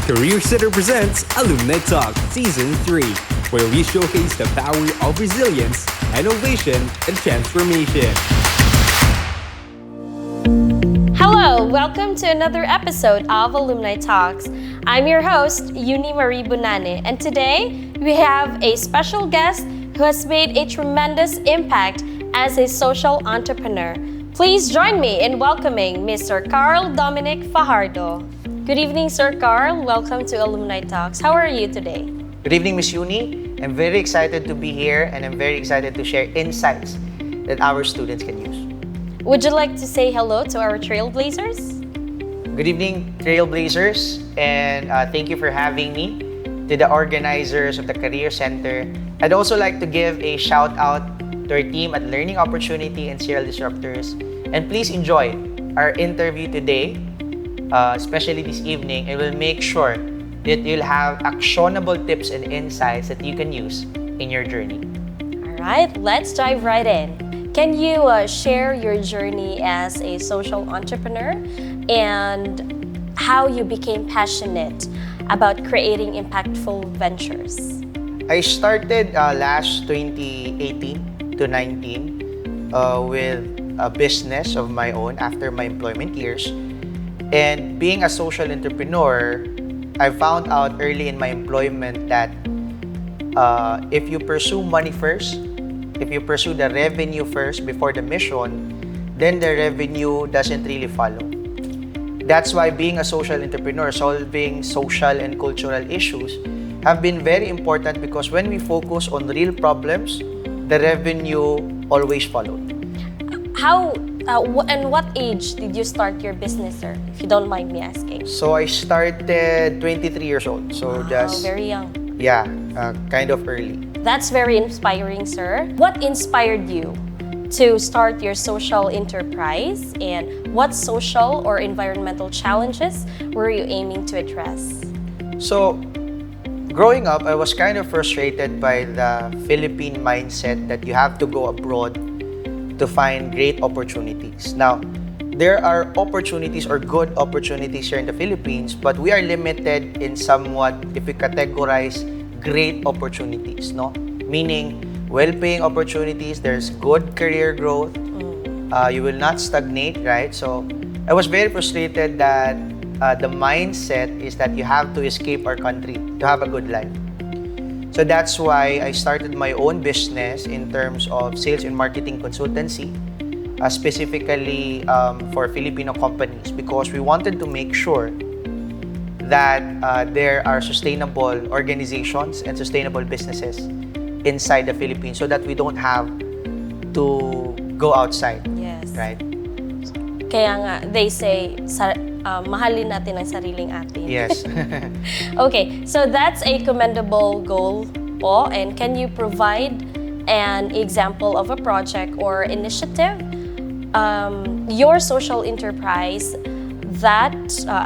Career Center presents Alumni Talks Season 3, where we showcase the power of resilience, innovation, and transformation. Hello, welcome to another episode of Alumni Talks. I'm your host, Uni Marie Bunane, and today we have a special guest who has made a tremendous impact as a social entrepreneur. Please join me in welcoming Mr. Karl Dominic Fajardo. Good evening, Sir Karl. Welcome to Alumni Talks. How are you today? Good evening, Ms. Uni. I'm very excited to be here and I'm very excited to share insights that our students can use. Would you like to say hello to our Trailblazers? Good evening, Trailblazers, and thank you for having me. To the organizers of the Career Center, I'd also like to give a shout out to our team at Learning Opportunity and Serial Disruptors. And please enjoy our interview today, especially this evening, and we'll make sure that you'll have actionable tips and insights that you can use in your journey. All right, let's dive right in. Can you share your journey as a social entrepreneur and how you became passionate about creating impactful ventures? I started last 2018 to 19 with a business of my own after my employment years. And being a social entrepreneur, I found out early in my employment that if you pursue money first, if you pursue the revenue first before the mission, then the revenue doesn't really follow. That's why being a social entrepreneur, solving social and cultural issues have been very important, because when we focus on real problems, the revenue always followed. How and what age did you start your business, sir, if you don't mind me asking? So I started 23 years old. So just very young. Yeah, kind of early. That's very inspiring, sir. What inspired you to start your social enterprise, and what social or environmental challenges were you aiming to address? So, growing up, I was kind of frustrated by the Philippine mindset that you have to go abroad to find great opportunities. Now, there are opportunities or good opportunities here in the Philippines, but we are limited in somewhat if we categorize great opportunities, no? Meaning, well-paying opportunities, there's good career growth, you will not stagnate, right? So, I was very frustrated that the mindset is that you have to escape our country to have a good life. So that's why I started my own business in terms of sales and marketing consultancy, specifically for Filipino companies, because we wanted to make sure that there are sustainable organizations and sustainable businesses inside the Philippines, so that we don't have to go outside. Yes. Right? Kaya nga, they say, mahalin natin ang sariling atin. Yes. Okay, so that's a commendable goal po. And can you provide an example of a project or initiative, your social enterprise that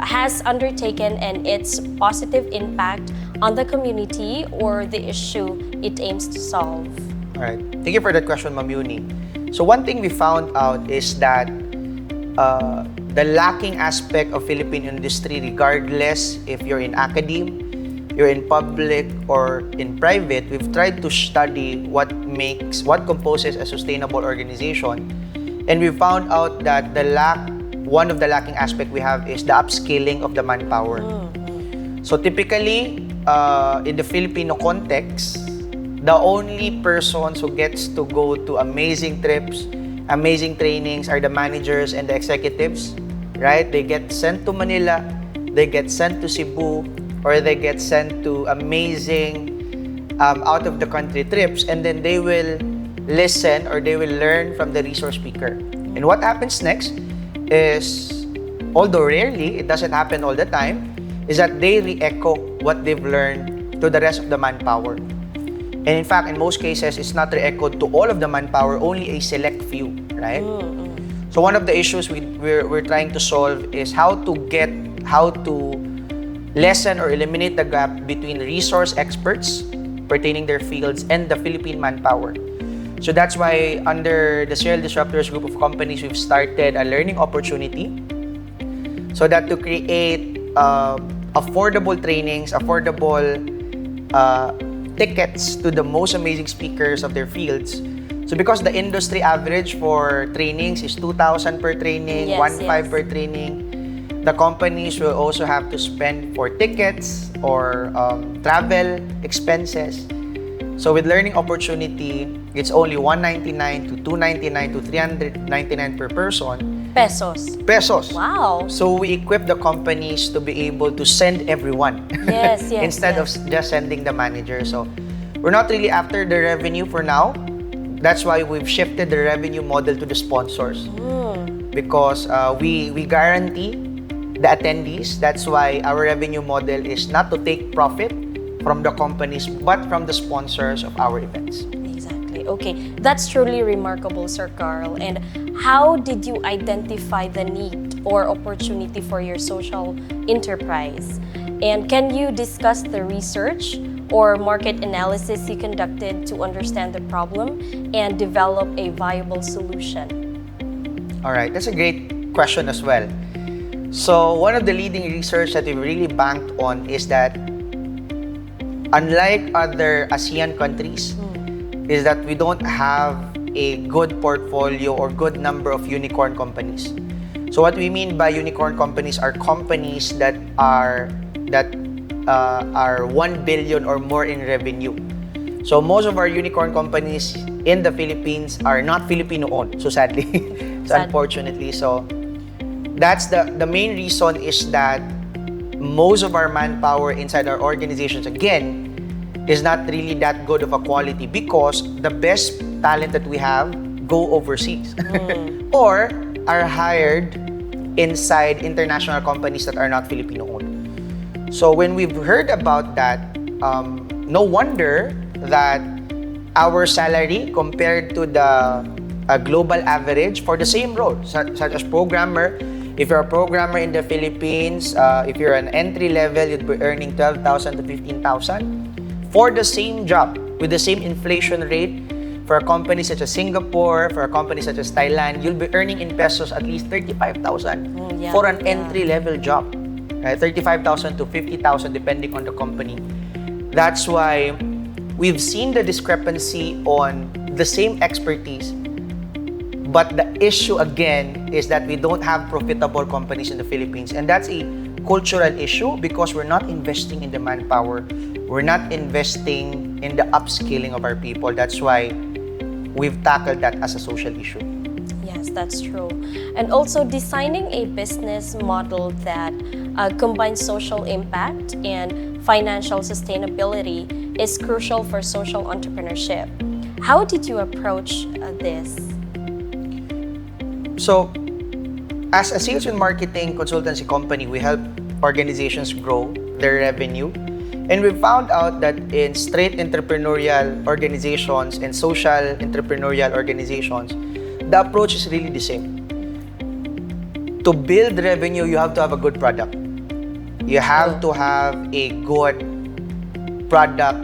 has undertaken and its positive impact on the community or the issue it aims to solve? All right. Thank you for that question, Ma'am Yuni. So one thing we found out is that the lacking aspect of Philippine industry, regardless if you're in academe, you're in public, or in private, we've tried to study what composes a sustainable organization. And we found out that one of the lacking aspect we have is the upskilling of the manpower. So typically, in the Filipino context, the only persons who gets to go to amazing trips, amazing trainings are the managers and the executives, right? They get sent to Manila, they get sent to Cebu, or they get sent to amazing out of the country trips, and then they will listen or they will learn from the resource speaker. And what happens next is, although rarely, it doesn't happen all the time, is that they re-echo what they've learned to the rest of the manpower. And in fact, in most cases, it's not re-echoed to all of the manpower, only a select few, right? So one of the issues we're trying to solve is how to lessen or eliminate the gap between resource experts pertaining their fields and the Philippine manpower. So that's why under the Serial Disruptors group of companies, we've started a learning opportunity so that to create affordable trainings, affordable tickets to the most amazing speakers of their fields. So because the industry average for trainings is 2,000 per training, Yes, 1,500 yes. per training, the companies will also have to spend for tickets or travel expenses. So with learning opportunity, it's only 199 to 299 to 399 per person. Pesos. Wow. So we equip the companies to be able to send everyone Yes, yes. instead yes. of just sending the manager. So we're not really after the revenue for now. That's why we've shifted the revenue model to the sponsors. Because we guarantee the attendees. That's why our revenue model is not to take profit from the companies, but from the sponsors of our events. Exactly. Okay, that's truly remarkable, Sir Karl. And how did you identify the need or opportunity for your social enterprise? And can you discuss the research or market analysis you conducted to understand the problem and develop a viable solution? All right, that's a great question as well. So one of the leading research that we really banked on is that unlike other ASEAN countries, is that we don't have a good portfolio or good number of unicorn companies. So what we mean by unicorn companies are companies that are 1 billion or more in revenue. So most of our unicorn companies in the Philippines are not Filipino-owned, so sadly. So unfortunately, so that's the main reason is that most of our manpower inside our organizations, again, is not really that good of a quality because the best talent that we have go overseas or are hired inside international companies that are not Filipino-owned. So when we've heard about that, no wonder that our salary compared to the global average for the same role, such as programmer. If you're a programmer in the Philippines, if you're an entry level, you'd be earning 12,000 to 15,000. For the same job, with the same inflation rate, for a company such as Singapore, for a company such as Thailand, you'll be earning in pesos at least 35,000 for an entry-level job. Right? 35,000 to 50,000 depending on the company. That's why we've seen the discrepancy on the same expertise. But the issue again is that we don't have profitable companies in the Philippines. And that's a cultural issue because we're not investing in the manpower. We're not investing in the upskilling of our people. That's why we've tackled that as a social issue. Yes, that's true. And also designing a business model that combines social impact and financial sustainability is crucial for social entrepreneurship. How did you approach this? So, as a sales and marketing consultancy company, we help organizations grow their revenue. And we found out that in straight entrepreneurial organizations and social entrepreneurial organizations, the approach is really the same. To build revenue, you have to have a good product. You have to have a good product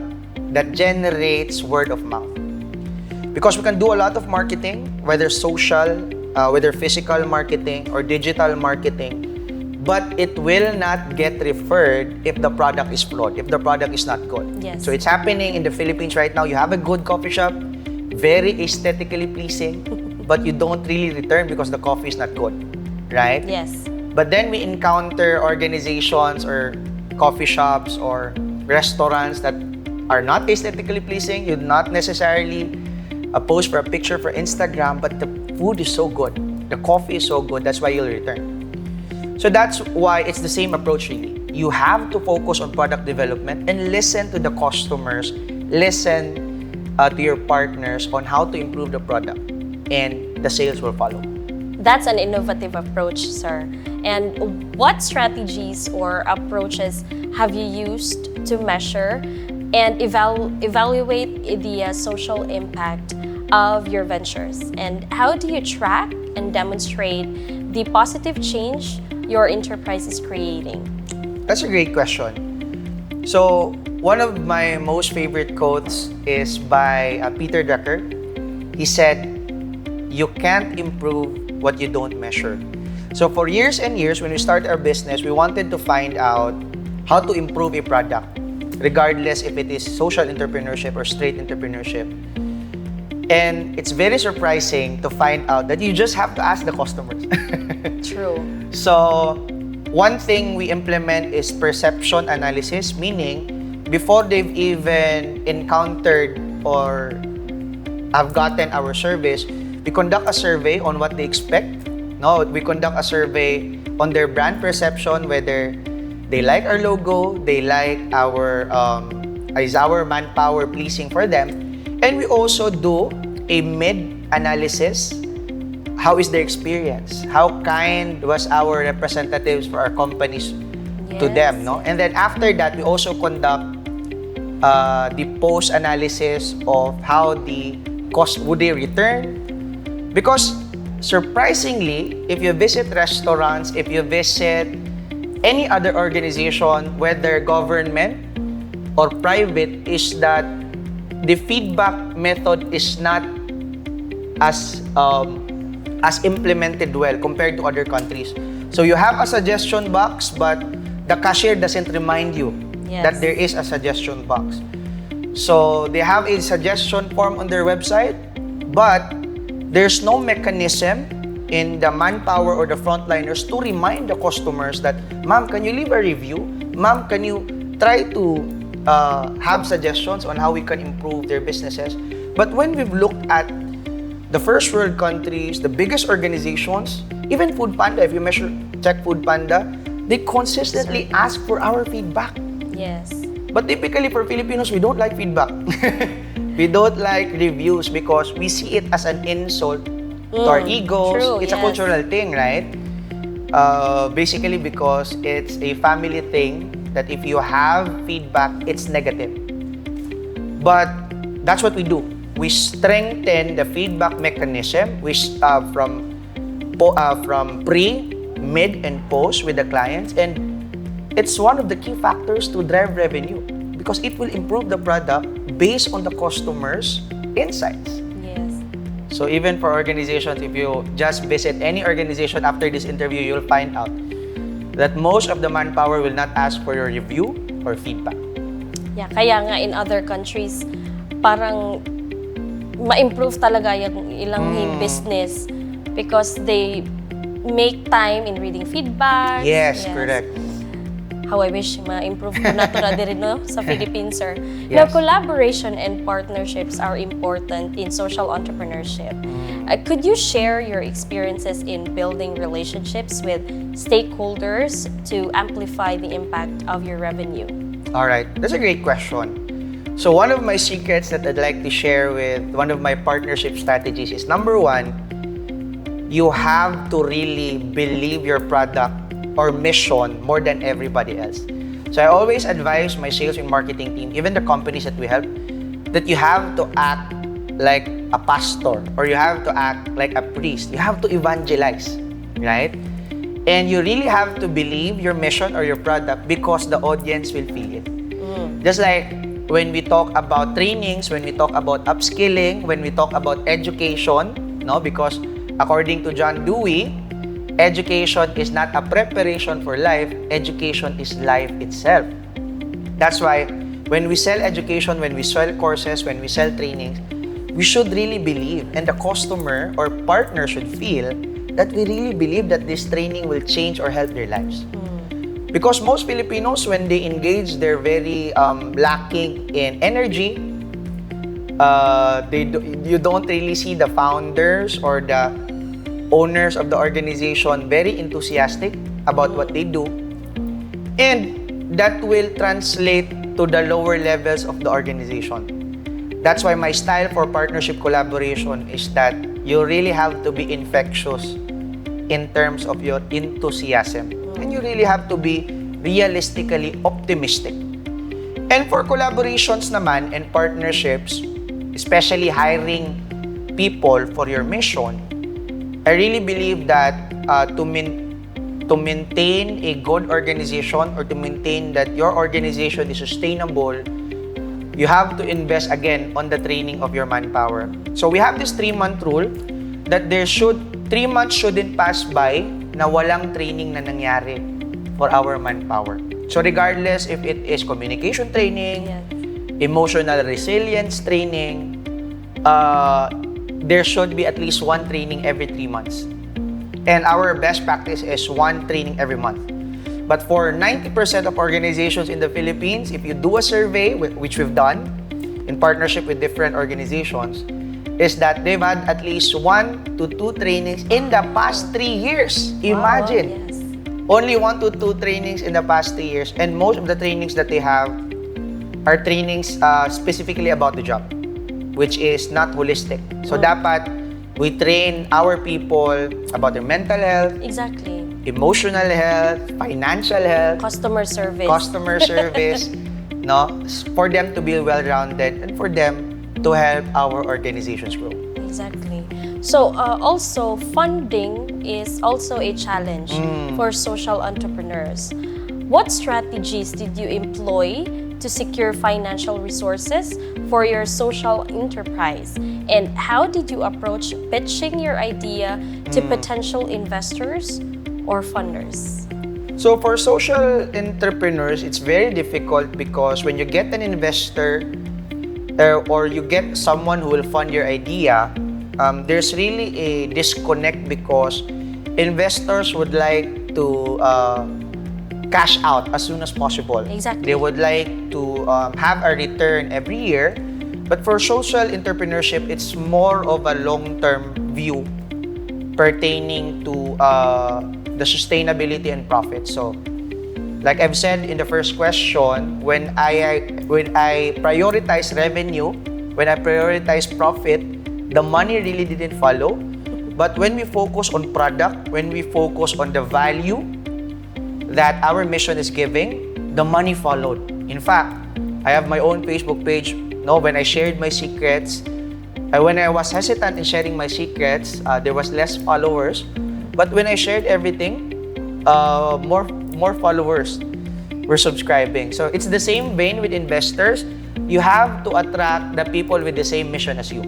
that generates word of mouth. Because we can do a lot of marketing, whether social, whether physical marketing or digital marketing, but it will not get referred if the product is flawed, if the product is not good. Yes. So it's happening in the Philippines right now. You have a good coffee shop, very aesthetically pleasing, but you don't really return because the coffee is not good, right? Yes. But then we encounter organizations or coffee shops or restaurants that are not aesthetically pleasing. You not necessarily post for a picture for Instagram, but the food is so good. The coffee is so good. That's why you'll return. So that's why it's the same approach really. You have to focus on product development and listen to the customers, listen to your partners on how to improve the product, and the sales will follow. That's an innovative approach, sir. And what strategies or approaches have you used to measure and evaluate the social impact of your ventures? And how do you track and demonstrate the positive change your enterprise is creating? That's a great question. So, one of my most favorite quotes is by Peter Drucker. He said, "You can't improve what you don't measure." So for years and years, when we started our business, we wanted to find out how to improve a product, regardless if it is social entrepreneurship or straight entrepreneurship. And it's very surprising to find out that you just have to ask the customers. True. So, one thing we implement is perception analysis, meaning before they've even encountered or have gotten our service, we conduct a survey on what they expect. No, we conduct a survey on their brand perception, whether they like our logo, they like is our manpower pleasing for them. And we also do a mid-analysis. How is their experience? How kind was our representatives for our companies to them, no? And then after that, we also conduct the post-analysis of how the cost, would they return? Because surprisingly, if you visit restaurants, if you visit any other organization, whether government or private, is that the feedback method is not as implemented well compared to other countries. So you have a suggestion box, but the cashier doesn't remind you that there is a suggestion box. So they have a suggestion form on their website, but there's no mechanism in the manpower or the frontliners to remind the customers that, ma'am, can you leave a review? Ma'am, can you try to have suggestions on how we can improve their businesses? But when we've looked at the first world countries, the biggest organizations, even Food Panda, if you check Food Panda, they consistently ask for our feedback. Yes. But typically for Filipinos, we don't like feedback. We don't like reviews because we see it as an insult to our egos. True, it's a cultural thing, right? Basically because it's a family thing that if you have feedback, it's negative. But that's what we do. We strengthen the feedback mechanism from pre, mid, and post with the clients, and it's one of the key factors to drive revenue because it will improve the product based on the customer's insights. Yes. So even for organizations, if you just visit any organization after this interview, you'll find out that most of the manpower will not ask for your review or feedback. Yeah, kaya nga in other countries, parang ma-improve talaga yung ilang business because they make time in reading feedback. Yes, correct. How I wish ma-improve ko na ito na din, no? Sa Philippines, sir. Yes. Now, collaboration and partnerships are important in social entrepreneurship. Could you share your experiences in building relationships with stakeholders to amplify the impact of your revenue? All right, that's a great question. So one of my secrets that I'd like to share with one of my partnership strategies is, number one, you have to really believe your product or mission more than everybody else. So I always advise my sales and marketing team, even the companies that we help, that you have to act like a pastor or you have to act like a priest. You have to evangelize, right? And you really have to believe your mission or your product because the audience will feel it. Just like when we talk about trainings, when we talk about upskilling, when we talk about education, no? Because according to John Dewey, education is not a preparation for life, education is life itself. That's why when we sell education, when we sell courses, when we sell trainings, we should really believe, and the customer or partner should feel that we really believe that this training will change or help their lives. Because most Filipinos, when they engage, they're very lacking in energy. You don't really see the founders or the owners of the organization very enthusiastic about what they do. And that will translate to the lower levels of the organization. That's why my style for partnership collaboration is that you really have to be infectious in terms of your enthusiasm. And you really have to be realistically optimistic. And for collaborations naman and partnerships, especially hiring people for your mission, I really believe that to maintain a good organization or to maintain that your organization is sustainable, you have to invest again on the training of your manpower. So we have this 3-month rule that 3 months shouldn't pass by na walang training na nangyari for our manpower. So regardless if it is communication training, Yes. emotional resilience training, there should be at least one training every 3 months. And our best practice is one training every month. But for 90% of organizations in the Philippines, if you do a survey, which we've done in partnership with different organizations, is that they've had at least 1 to 2 trainings in the past 3 years. Imagine. Wow, yes. Only 1 to 2 trainings in the past 3 years. And most of the trainings that they have are trainings specifically about the job, which is not holistic. So dapat we train our people about their mental health, Exactly. emotional health, financial health, Customer service. no, for them to be well-rounded and for them to help our organizations grow. Exactly. So also funding is also a challenge for social entrepreneurs. What strategies did you employ to secure financial resources for your social enterprise? And how did you approach pitching your idea to potential investors or funders? So for social entrepreneurs, it's very difficult because when you get an investor or you get someone who will fund your idea, there's really a disconnect because investors would like to cash out as soon as possible. Exactly. They would like to have a return every year. But for social entrepreneurship, it's more of a long-term view pertaining to the sustainability and profit. So, like I've said in the first question, when I prioritize revenue, when I prioritize profit, the money really didn't follow. But when we focus on product, when we focus on the value that our mission is giving, the money followed. In fact, I have my own Facebook page. No, when I shared my secrets, when I was hesitant in sharing my secrets, there was less followers. But when I shared everything, more followers were subscribing. So it's the same vein with investors. You have to attract the people with the same mission as you.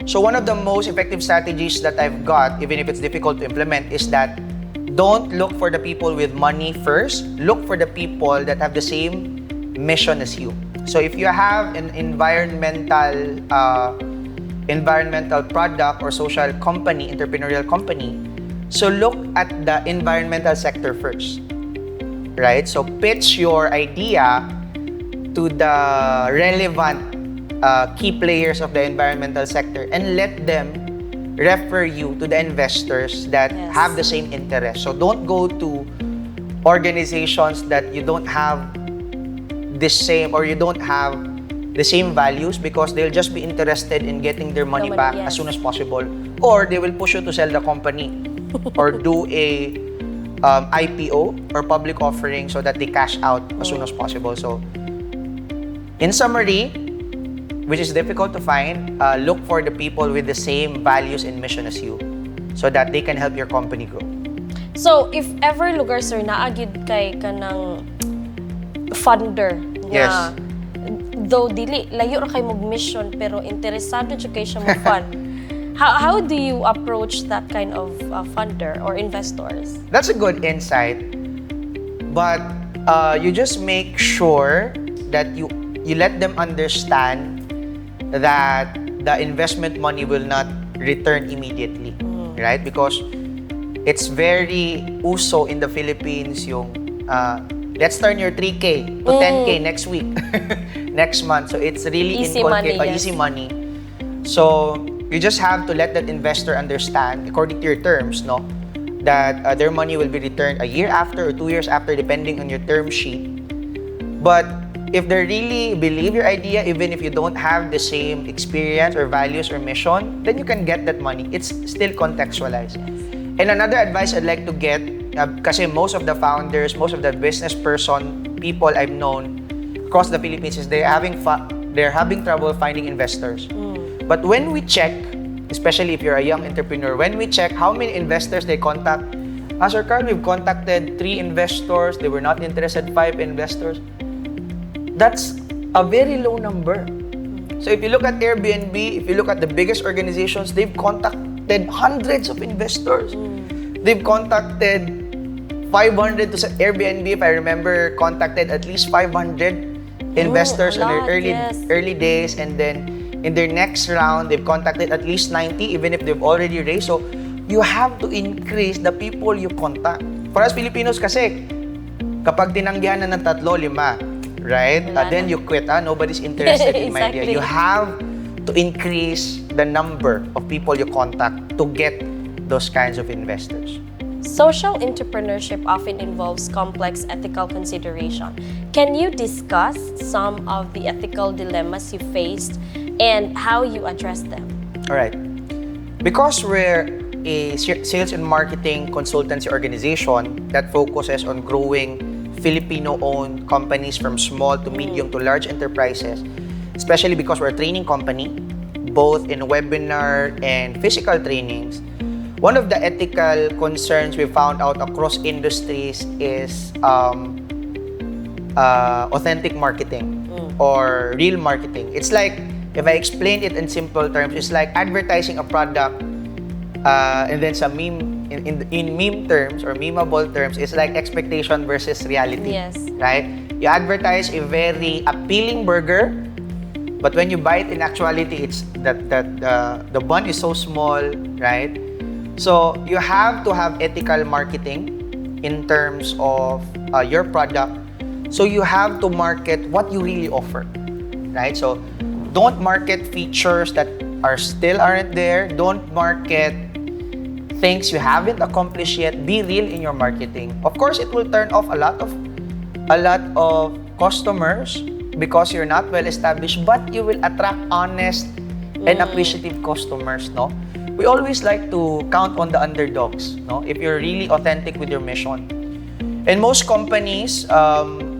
So one of the most effective strategies that I've got, even if it's difficult to implement, is that don't look for the people with money first. Look for the people that have the same mission as you. So if you have an environmental product or social company, entrepreneurial company, so look at the environmental sector first, right? So pitch your idea to the relevant key players of the environmental sector and let them refer you to the investors that have the same interest. So don't go to organizations that you don't have the same or you don't have the same values because they'll just be interested in getting their money back as soon as possible, or they will push you to sell the company or do a IPO or public offering so that they cash out as soon as possible. So in summary, which is difficult to find, look for the people with the same values and mission as you so that they can help your company grow. So if ever lugar sir naagid kay kanang funder Yes. nga though dili layo ra kay mog mission pero interesado jud kay siya mo fund. How do you approach that kind of funder or investors? That's a good insight, but you just make sure that you let them understand that the investment money will not return immediately, right? Because it's very uso in the Philippines yung let's turn your 3K to 10K next week, next month. So it's really Easy money, yes. easy money. So you just have to let that investor understand, according to your terms, no, that their money will be returned a year after or 2 years after, depending on your term sheet. But if they really believe your idea, even if you don't have the same experience or values or mission, then you can get that money. It's still contextualized. And another advice I'd like to get, kasi most of the founders, most of the business people I've known across the Philippines is they're having trouble finding investors. But when we check, especially if you're a young entrepreneur, when we check how many investors they contact, Sir Karl, we've contacted 3 investors, they were not interested, 5 investors. That's a very low number. So if you look at Airbnb, if you look at the biggest organizations, they've contacted hundreds of investors. They've contacted 500 to Airbnb, if I remember, contacted at least 500 investors in their early days, and then in their next round, they've contacted at least 90, even if they've already raised. So you have to increase the people you contact. For us Filipinos kasi, kapag tinanggihan na ng 3, 5, right? Then you quit. Nobody's interested in my idea. You have to increase the number of people you contact to get those kinds of investors. Social entrepreneurship often involves complex ethical consideration. Can you discuss some of the ethical dilemmas you faced and how you address them? All right. Because we're a sales and marketing consultancy organization that focuses on growing Filipino-owned companies from small to medium to large enterprises, especially because we're a training company, both in webinar and physical trainings, one of the ethical concerns we found out across industries is authentic marketing or real marketing. It's like, if I explain it in simple terms, it's like advertising a product and then some in meme terms or memeable terms, it's like expectation versus reality. Yes. Right? You advertise a very appealing burger, but when you buy it in actuality, it's that the bun is so small, right? So you have to have ethical marketing in terms of your product. So you have to market what you really offer, right? So don't market features that aren't there. Don't market things you haven't accomplished yet. Be real in your marketing. Of course, it will turn off a lot of customers because you're not well established, but you will attract honest and appreciative customers, no? We always like to count on the underdogs, no? If you're really authentic with your mission. And most companies,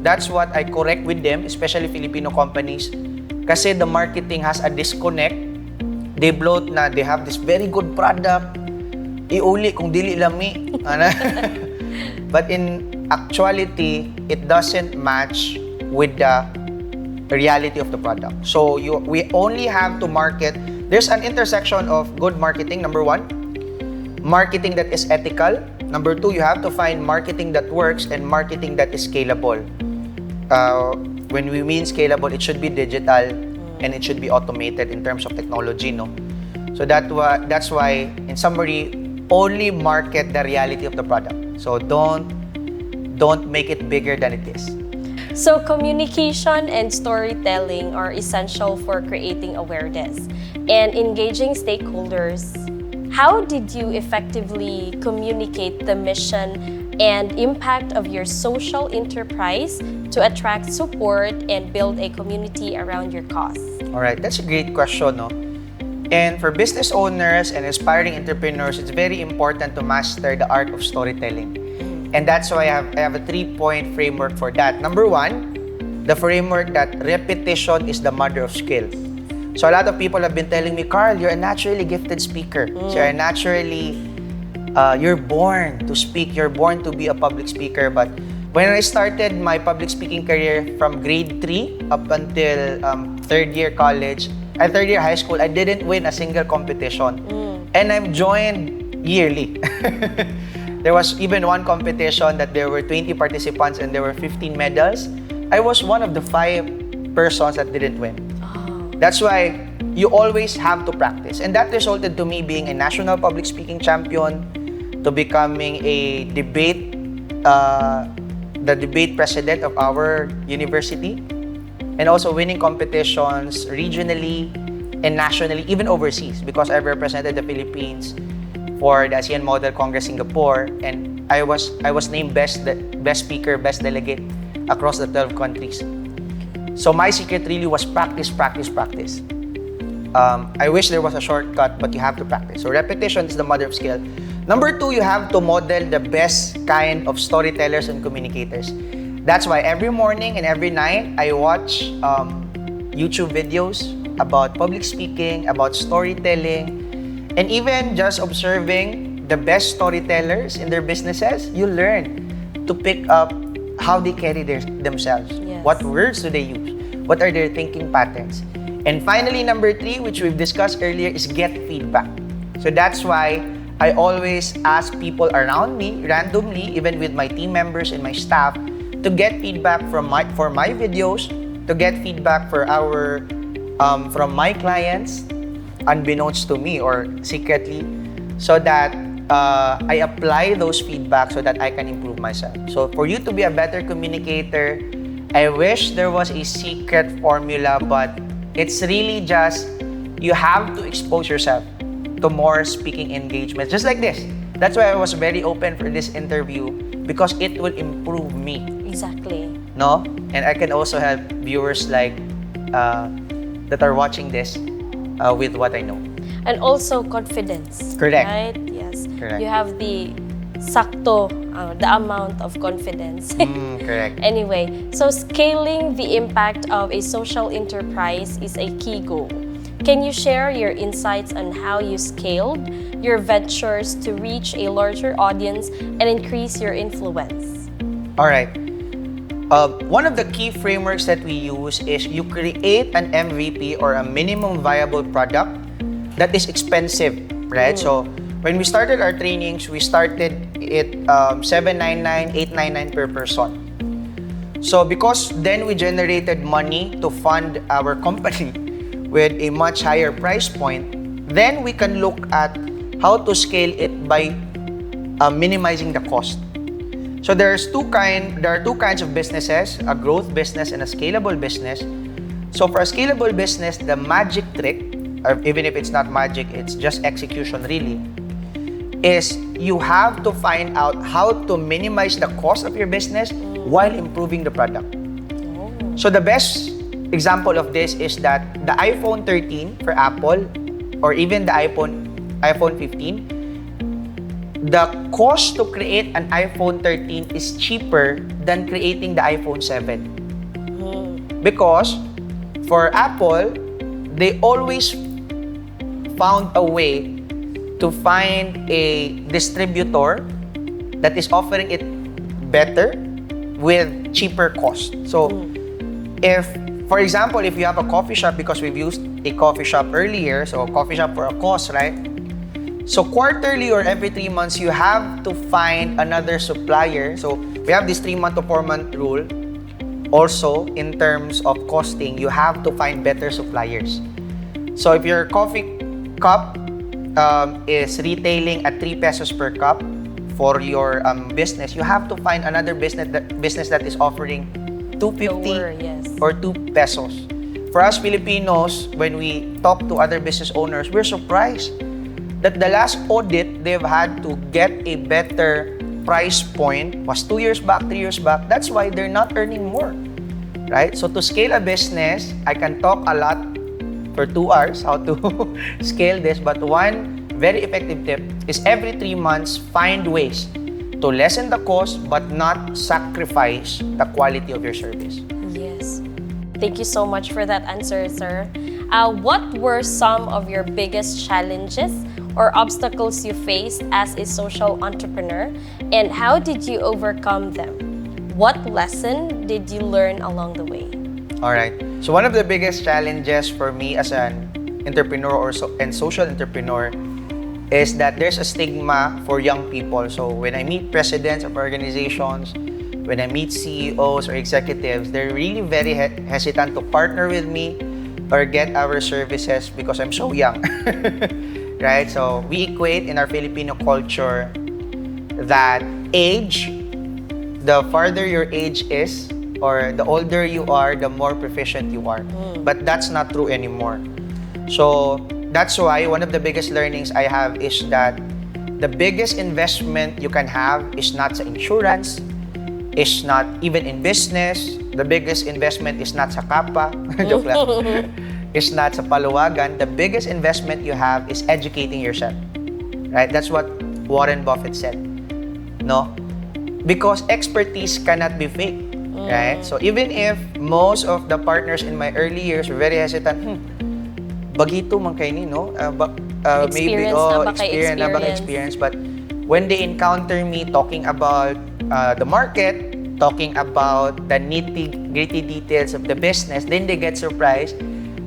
that's what I correct with them, especially Filipino companies, kasi the marketing has a disconnect. They bloat na they have this very good product, iuli kung dili lami. But in actuality, it doesn't match with the reality of the product. So we only have to market. There's an intersection of good marketing, number 1, marketing that is ethical. Number 2, you have to find marketing that works and marketing that is scalable. When we mean scalable, it should be digital and it should be automated in terms of technology, no? So that's why, in summary, only market the reality of the product. So don't make it bigger than it is. So communication and storytelling are essential for creating awareness and engaging stakeholders. How did you effectively communicate the mission and impact of your social enterprise to attract support and build a community around your cause? All right, that's a great question, no? And for business owners and aspiring entrepreneurs, it's very important to master the art of storytelling. And that's why I have a 3-point framework for that. Number 1, the framework that repetition is the mother of skill. So a lot of people have been telling me, Karl, you're a naturally gifted speaker. So you're naturally, you're born to speak. You're born to be a public speaker. But when I started my public speaking career from grade 3 up until third year high school, I didn't win a single competition. And I'm joined yearly. There was even one competition that there were 20 participants and there were 15 medals. I was one of the 5 persons that didn't win. That's why you always have to practice. And that resulted to me being a national public speaking champion, to becoming a the debate president of our university, and also winning competitions regionally and nationally, even overseas, because I've represented the Philippines for the ASEAN Model Congress Singapore, and I was named best speaker, best delegate across the 12 countries. So my secret really was practice. I wish there was a shortcut, but you have to practice. So repetition is the mother of skill. Number 2, you have to model the best kind of storytellers and communicators. That's why every morning and every night, I watch YouTube videos about public speaking, about storytelling, and even just observing the best storytellers in their businesses, you learn to pick up how they carry themselves. Yes. What words do they use? What are their thinking patterns? And finally, number 3, which we've discussed earlier, is get feedback. So that's why I always ask people around me, randomly, even with my team members and my staff, to get feedback for my videos, to get feedback from my clients, unbeknownst to me or secretly, so that I apply those feedback so that I can improve myself. So for you to be a better communicator, I wish there was a secret formula, but it's really just you have to expose yourself to more speaking engagements, just like this. That's why I was very open for this interview, because it will improve me. Exactly. No? And I can also help viewers like that are watching this with what I know. And also confidence. Correct. Right? Yes. Correct. You have the sakto, the amount of confidence. Correct. Anyway, so scaling the impact of a social enterprise is a key goal. Can you share your insights on how you scaled your ventures to reach a larger audience and increase your influence? All right. One of the key frameworks that we use is you create an MVP or a minimum viable product that is expensive, right? So when we started our trainings, we started it $799, $899 per person. So because then we generated money to fund our company with a much higher price point, then we can look at how to scale it by minimizing the cost. So there are two kinds of businesses, a growth business and a scalable business. So for a scalable business, the magic trick, or even if it's not magic, it's just execution really, is you have to find out how to minimize the cost of your business while improving the product. So the best example of this is that the iPhone 13 for Apple, or even the iPhone 15, the cost to create an iPhone 13 is cheaper than creating the iPhone 7. Because for Apple, they always found a way to find a distributor that is offering it better with cheaper cost. So if, for example, if you have a coffee shop, because we've used a coffee shop earlier, so a coffee shop for a cost, right? So quarterly or every 3 months, you have to find another supplier. So we have this 3-month to 4-month rule. Also, in terms of costing, you have to find better suppliers. So if your coffee cup is retailing at 3 pesos per cup for your business, you have to find another business that is offering 250 or 2 pesos. For us Filipinos, when we talk to other business owners, we're surprised that the last audit they've had to get a better price point was 2 years back, 3 years back. That's why they're not earning more, right? So to scale a business, I can talk a lot for 2 hours how to scale this, but one very effective tip is every 3 months, find ways to lessen the cost but not sacrifice the quality of your service. Yes. Thank you so much for that answer, sir. What were some of your biggest challenges or obstacles you faced as a social entrepreneur, and how did you overcome them? What lesson did you learn along the way? All right. So one of the biggest challenges for me as an entrepreneur and social entrepreneur is that there's a stigma for young people. So when I meet presidents of organizations, when I meet CEOs or executives, they're really very hesitant to partner with me or get our services because I'm so young. Right? So we equate in our Filipino culture that age, the farther your age is, or the older you are, the more proficient you are. But that's not true anymore. So that's why one of the biggest learnings I have is that the biggest investment you can have is not sa insurance, is not even in business. The biggest investment is not sa kapa. Joke lang. Is not sa paluwagan. The biggest investment you have is educating yourself. Right? That's what Warren Buffett said. No? Because expertise cannot be fake. Right? So even if most of the partners in my early years were very hesitant, bagito man kayo ni, no? Maybe, experience. But when they encounter me talking about the market, talking about the nitty-gritty details of the business, then they get surprised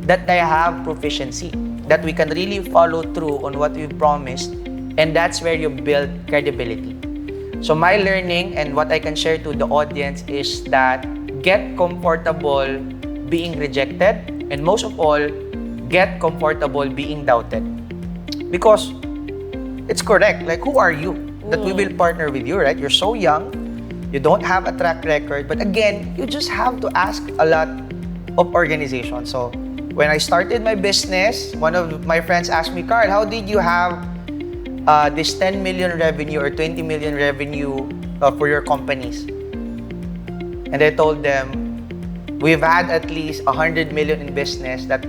that I have proficiency, that we can really follow through on what we promised And that's where you build credibility. So my learning and what I can share to the audience is that get comfortable being rejected, and most of all, get comfortable being doubted. Because it's correct. Like, who are you that we will partner with you, right? You're so young, you don't have a track record, but again, you just have to ask a lot of organizations. So when I started my business, one of my friends asked me, Karl, how did you have this 10 million revenue or 20 million revenue for your companies? And I told them, we've had at least 100 million in business that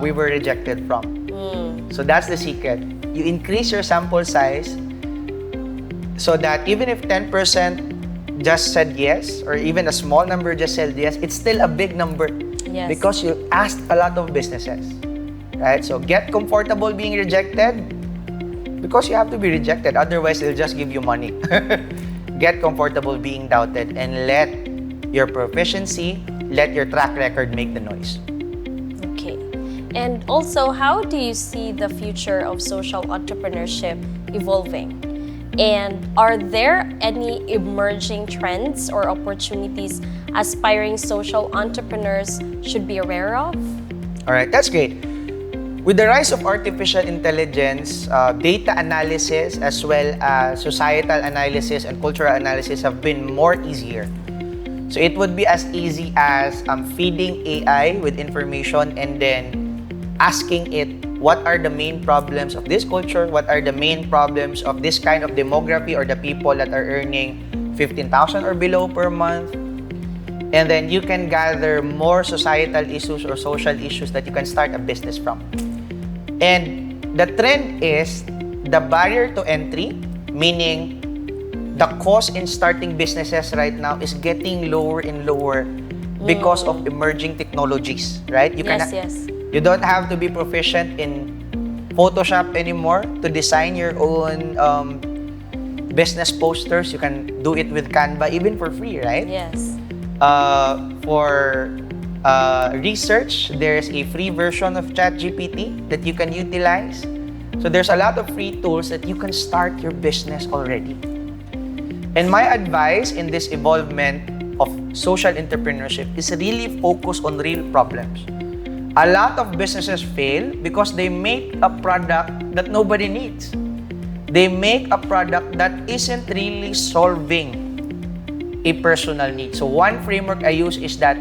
we were rejected from. So that's the secret. You increase your sample size so that even if 10% just said yes, or even a small number just said yes, it's still a big number. Yes. Because you asked a lot of businesses, right? So get comfortable being rejected because you have to be rejected. Otherwise, they'll just give you money. Get comfortable being doubted and let your proficiency, let your track record make the noise. Okay. And also, how do you see the future of social entrepreneurship evolving? And are there any emerging trends or opportunities aspiring social entrepreneurs should be aware of? All right, that's great. With the rise of artificial intelligence, data analysis as well as societal analysis and cultural analysis have been more easier. So it would be as easy as feeding AI with information and then asking it what are the main problems of this culture, what are the main problems of this kind of demography or the people that are earning 15,000 or below per month. And then you can gather more societal issues or social issues that you can start a business from. And the trend is the barrier to entry, meaning the cost in starting businesses right now is getting lower and lower because of emerging technologies, right? You don't have to be proficient in Photoshop anymore to design your own business posters. You can do it with Canva, even for free, right? Yes. For research, there's a free version of ChatGPT that you can utilize. So there's a lot of free tools that you can start your business already. And my advice in this evolvement of social entrepreneurship is really focus on real problems. A lot of businesses fail because they make a product that nobody needs. They make a product that isn't really solving a personal need. So one framework I use is that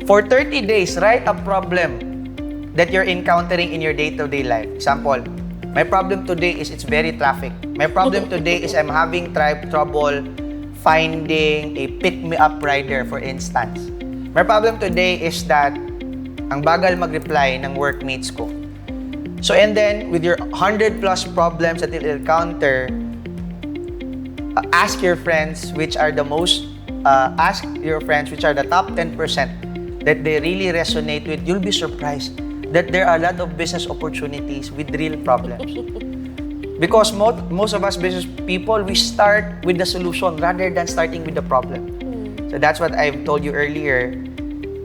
for 30 days, write a problem that you're encountering in your day-to-day life. Example, my problem today is it's very traffic. My problem today is I'm having trouble finding a pick-me-up rider, for instance. My problem today is that ang bagal mag-reply ng workmates ko. So, and then, with your 100 plus problems that you'll encounter, ask your friends which are the top 10% that they really resonate with. You'll be surprised that there are a lot of business opportunities with real problems. Because most of us business people, we start with the solution rather than starting with the problem. So that's what I've told you earlier,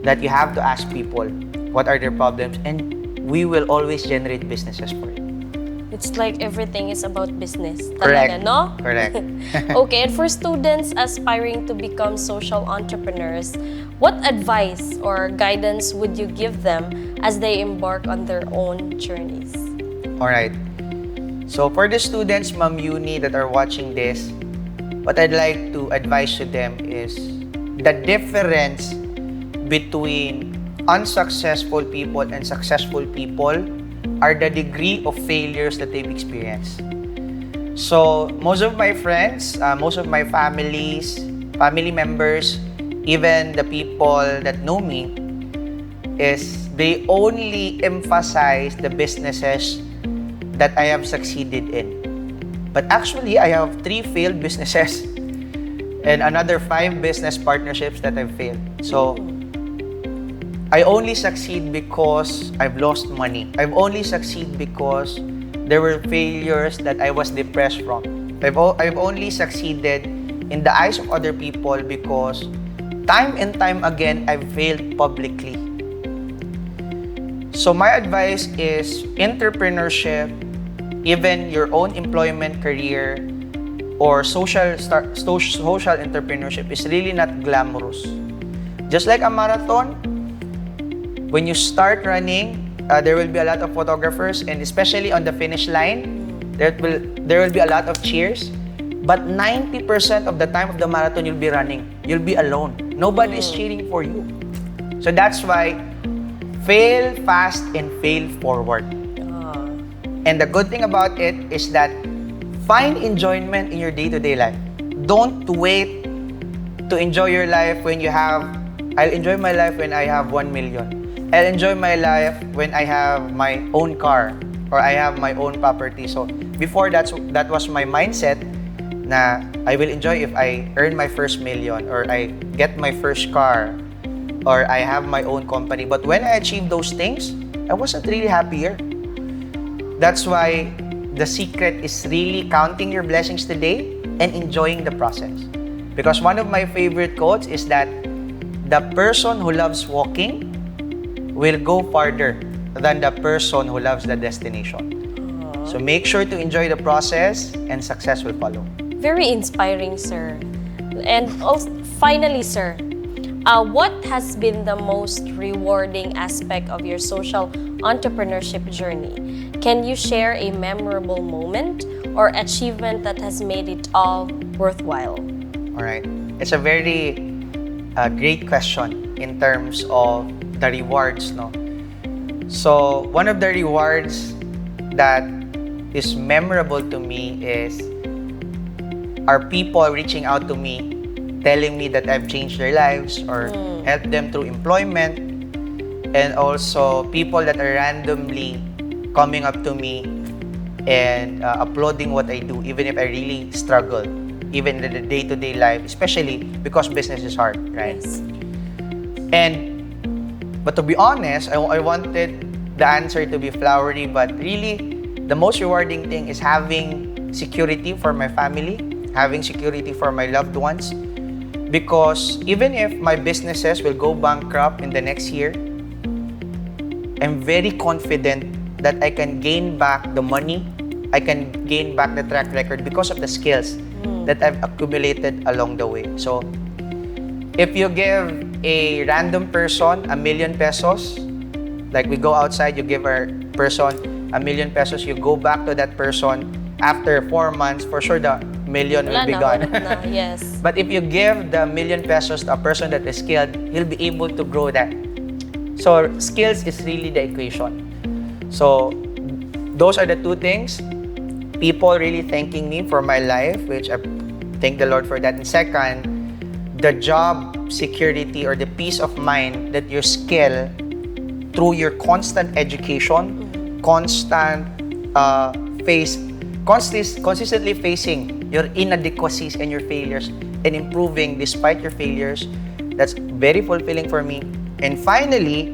that you have to ask people what are their problems, and we will always generate businesses for you. It's like everything is about business. Correct. Talaga, no? Correct. Okay, and for students aspiring to become social entrepreneurs, what advice or guidance would you give them as they embark on their own journeys? All right. So for the students, Ma'am Uni, that are watching this, what I'd like to advise to them is the difference between unsuccessful people and successful people are the degree of failures that they've experienced. So most of my friends, most of my family members, even the people that know me, is they only emphasize the businesses that I have succeeded in. But actually, I have 3 failed businesses and another 5 business partnerships that I've failed. So I only succeed because I've lost money. I've only succeed because there were failures that I was depressed from. I've only succeeded in the eyes of other people because time and time again, I've failed publicly. So my advice is entrepreneurship even your own employment career or social entrepreneurship is really not glamorous. Just like a marathon, when you start running, there will be a lot of photographers, and especially on the finish line, there will be a lot of cheers. But 90% of the time of the marathon, you'll be running. You'll be alone. Nobody is cheering for you. So that's why fail fast and fail forward. And the good thing about it is that find enjoyment in your day-to-day life. Don't wait to enjoy your life when you have, I'll enjoy my life when I have 1 million. I'll enjoy my life when I have my own car or I have my own property. So before that was my mindset na I will enjoy if I earn my first million or I get my first car or I have my own company. But when I achieved those things, I wasn't really happier. That's why the secret is really counting your blessings today and enjoying the process. Because one of my favorite quotes is that the person who loves walking will go farther than the person who loves the destination. So make sure to enjoy the process and success will follow. Very inspiring, sir. And also, finally, sir, what has been the most rewarding aspect of your social entrepreneurship journey? Can you share a memorable moment or achievement that has made it all worthwhile? All right. It's a very great question in terms of the rewards, no? So, one of the rewards that is memorable to me is are people reaching out to me, telling me that I've changed their lives or helped them through employment, and also people that are randomly coming up to me and applauding what I do, even if I really struggle, even in the day-to-day life, especially because business is hard, right? Yes. But to be honest, I wanted the answer to be flowery, but really, the most rewarding thing is having security for my family, having security for my loved ones. Because even if my businesses will go bankrupt in the next year, I'm very confident that I can gain back the money, I can gain back the track record because of the skills that I've accumulated along the way. So, if you give a random person 1 million pesos, like we go outside, you give a person 1 million pesos, you go back to that person after 4 months, for sure the million will be gone. Yes. But if you give the 1 million pesos to a person that is skilled, he'll be able to grow that. So skills is really the equation. So those are the two things. People really thanking me for my life, which I thank the Lord for that. And second, the job security or the peace of mind that your skill through your constant education, consistently facing your inadequacies and your failures and improving despite your failures, that's very fulfilling for me. And finally,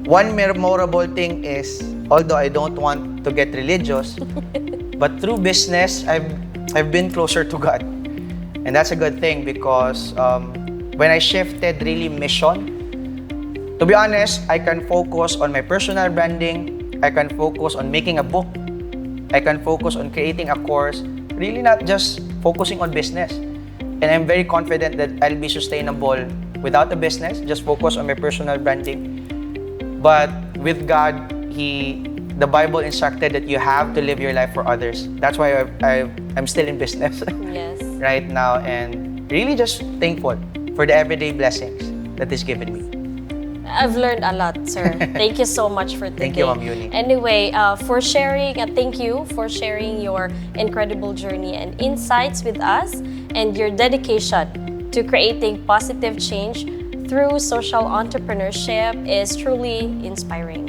one memorable thing is, although I don't want to get religious, but through business, I've been closer to God. And that's a good thing because when I shifted really mission, to be honest, I can focus on my personal branding, I can focus on making a book, I can focus on creating a course, really not just focusing on business. And I'm very confident that I'll be sustainable without a business, just focus on my personal branding. But with God, the Bible instructed that you have to live your life for others. That's why I'm still in business right now, and really just thankful for the everyday blessings that is given me. I've learned a lot, sir. Thank you so much for today. Thank you, Ma'am Yuni. Anyway, for sharing, thank you for sharing your incredible journey and insights with us and your dedication to creating positive change through social entrepreneurship is truly inspiring.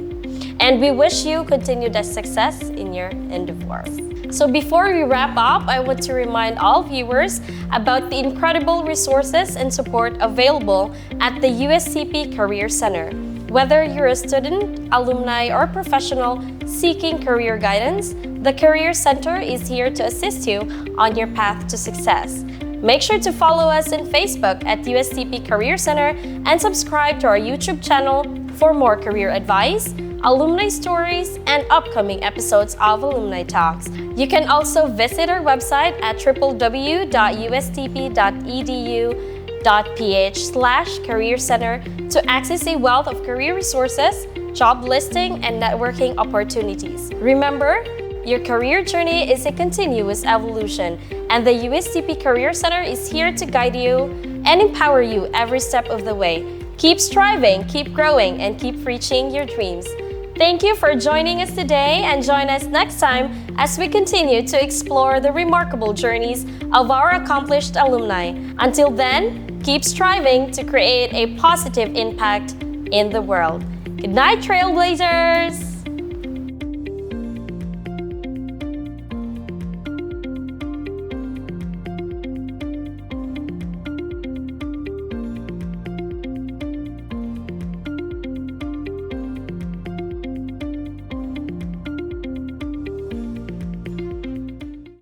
And we wish you continued success in your endeavors. So before we wrap up, I want to remind all viewers about the incredible resources and support available at the USTP Career Center. Whether you're a student, alumni, or professional seeking career guidance, the Career Center is here to assist you on your path to success. Make sure to follow us on Facebook at USTP Career Center and subscribe to our YouTube channel for more career advice, alumni stories, and upcoming episodes of Alumni Talks. You can also visit our website at www.ustp.edu.ph/career center to access a wealth of career resources, job listing, and networking opportunities. Remember, your career journey is a continuous evolution, and the USTP Career Center is here to guide you and empower you every step of the way. Keep striving, keep growing, and keep reaching your dreams. Thank you for joining us today, and join us next time as we continue to explore the remarkable journeys of our accomplished alumni. Until then, keep striving to create a positive impact in the world. Good night, Trailblazers!